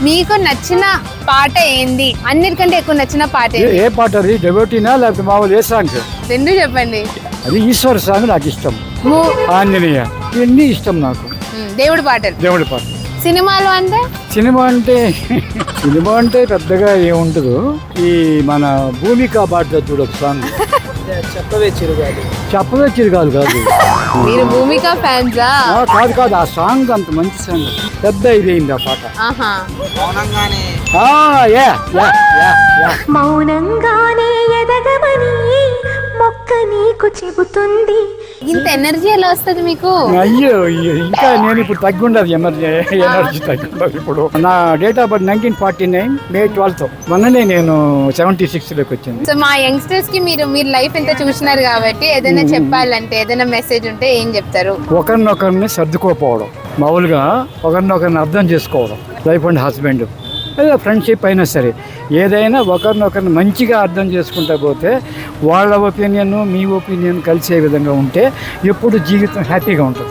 మీకు నచ్చిన పాట ఏంది? అన్నిటికంటే ఎక్కువ నచ్చిన పాట ఏంది? ఏ పాట అది? డెవోటీనా లేకపోతే మామూలు ఏ సాంగ్? రెండు చెప్పండి. అది ఈశ్వర సాంగ్ నాకు ఇష్టం, మూ- ఆంజనేయ ఇవన్నీ ఇష్టం నాకు. దేవుడి పాటలు. దేవుడి పాట. సినిమాలు అంటే సినిమా అంటే పెద్దగా ఏముండదు. ఈ మన భూమిక పాట చూడొచ్చు సాంగ్. చెప్పవే చిరుగాలు కాదు. మీరు భూమిక ఫ్యాన్సా? కాదు ఆ సాంగ్ అంత మంచి సాంగ్, పెద్ద ఇదైంది ఆ పాట. ఆహా. మౌనంగానే ఎదగమని మొక్క నీకు చెబుతుంది. ఇంత ఎనర్జీ ఎలా వస్తుంది మీకు? అయ్యో ఇంకా నేను ఇప్పుడు తగ్గుండదు, ఎనర్జీ తగ్గుండదు. ఇప్పుడు నా date of birth 1949 May 12th. మొన్ననే నేను 76లోకి వచ్చింది. సో మా యంగ్స్టర్స్ కి మీరు లైఫ్ ఎంత చూసినారు కాబట్టి ఏదైనా చెప్పాలంటే, ఏదైనా మెసేజ్ ఉంటే ఏం చెప్తారు? ఒకరినొకరిని సర్దుకోపోవడం, మామూలుగా ఒకరినొకరిని అర్థం చేసుకోవడం. వైఫ్ అండ్ హస్బెండ్ లేదా ఫ్రెండ్షిప్ అయినా సరే, ఏదైనా ఒకరినొకరిని మంచిగా అర్థం చేసుకుంటా పోతే వాళ్ళ ఒపీనియన్ మీ ఒపీనియన్ కలిసే విధంగా ఉంటే ఎప్పుడు జీవితం హ్యాపీగా ఉంటుంది.